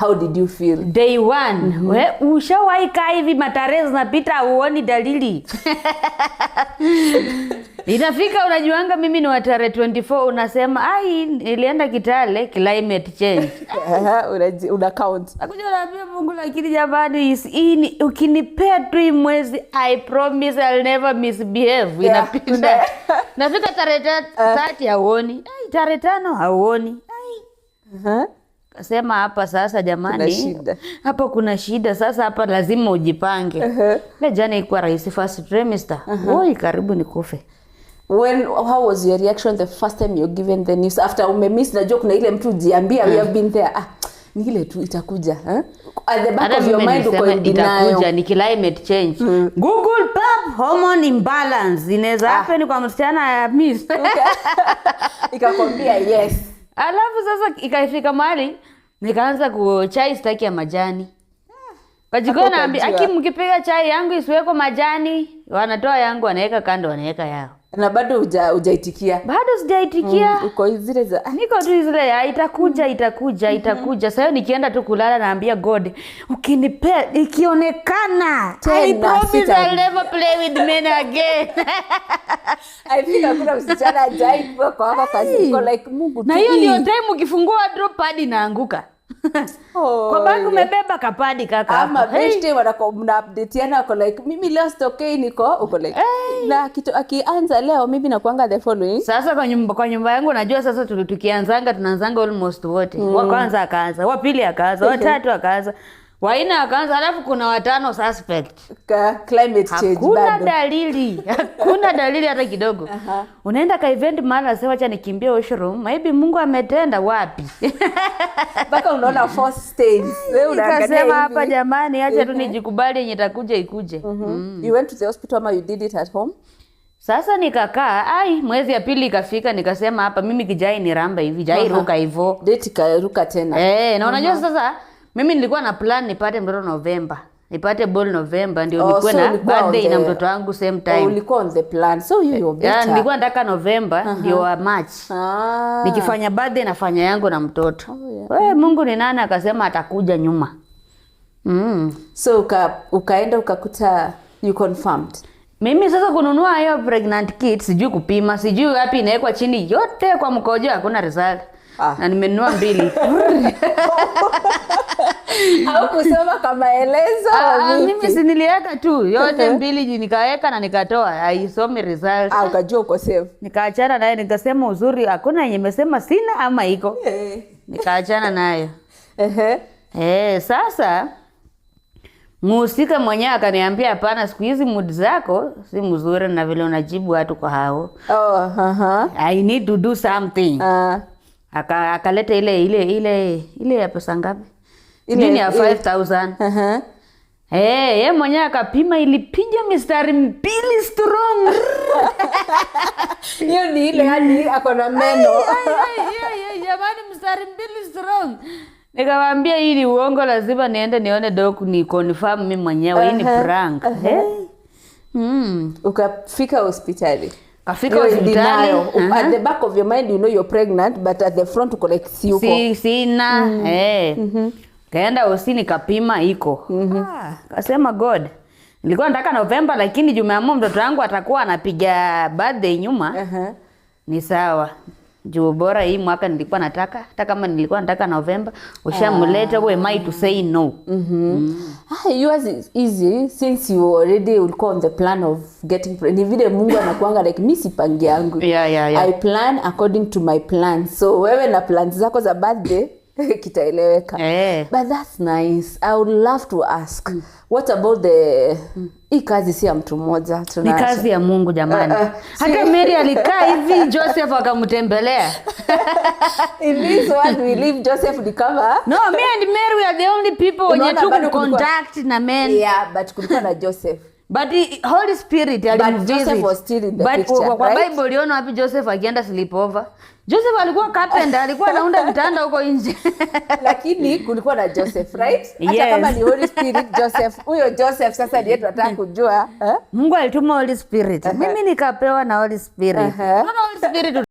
how did you feel? Day one. We ushawahi kaa hivi matarehe zinapita uoni dalili. Inafika unajuanga mimi ni wa tarehe 24 unasema ai nilienda Kitale climate change. Una count. Akuja unaambia Mungu lakini jamani ukinipea tu mwezi I promise I'll never misbehave. Inapita. Nafika tarehe 30 hauoni. Ai tarehe 5 hauoni. Ai. Kasema hapa sasa jamani. Hapa kuna shida sasa hapa lazima ujipange. Na jana ilikuwa rahisi first trimester. Oi karibu nikufe. How was your reaction the first time you given the news after umemiss na joke na ile mtu jiambia we have been there ni ile tu itakuja at the back of your mind uko itakuja ni climate change Google pap hormone imbalance inaweza happen kwa msichana ya miss ikakwambia yes alafu sasa ikaifika mahali nikaanza kuchai staki ya majani Kajikona naambia mkipiga chai yangu isiweko majani wanatoa yangu wanaweka kando wanaweka yao na bado hujaitikia bado sijaitikia uko zile za niko tu zile itakuja sasa nikienda tu kulala naambia God ukinipea ikionekana I promise I'll never play with men again I think hakuna msichana ajai kwa kazi uko like Mungu na hiyo ndio time ukifungua drop pad inaanguka kwa bangu umebeba kapadi kaka ama besti mna updateana wako like mimi leo stokei niko uko like na kitu akianza leo mimi nakuanga the following sasa kwa nyumba yangu najua sasa tukianzanga tunaanzanga almost wote wa kwanza akaanza wa pili akaanza wa tatu akaanza wa nne akaanza alafu kuna watano suspect climate change hakuna dalili hata kidogo unaenda ka event mara sasa acha nikimbie washroom maybe Mungu ametenda wapi baka unaona fourth stage wewe unaangalia hapa jamani acha tu nijikubali yenye itakuja ikuje You went to the hospital ama you did it at home? Sasa nikakaa mwezi ya pili ikafika nikasema hapa mimi kijai ni ramba hivi jai ruka hivyo date karuka tena na unajua sasa mimi nilikuwa na plan nipate mtoto November nipate ball November ndio nilikuwa na birthday na mtoto wangu same time ulikuwa on the plan so you better nilikuwa nataka November ndio wa March nikifanya birthday nafanya yangu na mtoto Mungu ni nani akasema atakuja nyuma so ukaenda ukakuta you confirmed mimi sasa kununua hiyo pregnant kit sijui kupima sijui wapi inawekwa chini yote kwa mkojo hakuna result na nimenunua 2 au kusoma kama elezo mimi si niliweka tu yote 2 nikaweka na nikatoa haisomi result ukajua uko safe nikaachana naye nikasema uzuri hakuna yenye nimesema sina ama iko nikaachana nayo sasa Musika mwenyewe akaniambia hapana siku hizi mood zako si mzuri na vile unajibu watu kwa hao I need to do something akaleta ile ya pesa ngapi ile ya 5000 yeye mwenyewe akapima ilipiga mistari 2 strong hiyo ni ile hadi akona meno jamani mistari 2 strong nikamwambia hii ni uongo lazima niende nione doc ni confirm mimi mwenyewe hii ni prank ukafika hospitali Afika hospitali at the back of your mind you know you're pregnant but at the front uko like sina kaenda hosi nikapima iko kasema God nilikuwa nataka November lakini Jumamosi mtoto wangu atakuwa anapiga birthday nyuma ni sawa juu bora hii mwaka nilikuwa nataka hata kama nilikuwa nataka November ushamleta who am I to say no yours is easy since you already ulikuwa on the plan of getting pregnant vile Mungu anakuanga like mimi sipangi yangu I plan according to my plan so wewe na plans zako za birthday kitaeleweka but that's nice I would love to ask what about the hii kazi si ya mtu mmoja ni kazi ya Mungu jamani hata Mary alikaa hivi Joseph akamtembelea in this world we leave Joseph the cover no me and Mary we are the only people wenye tu contact na men but kulikuwa na Joseph but the Holy Spirit but Joseph was still in the picture kwa Bible uliona wapi Joseph akienda sleepover Joseph alikuwa carpenter alikuwa anaunda vitanda huko nje lakini kulikuwa na Joseph right hata kama ni Holy Spirit Joseph huyo Joseph sasa ndiye tunataka kujua Mungu alituma Holy Spirit mimi nikapewa na Holy Spirit Holy Spirit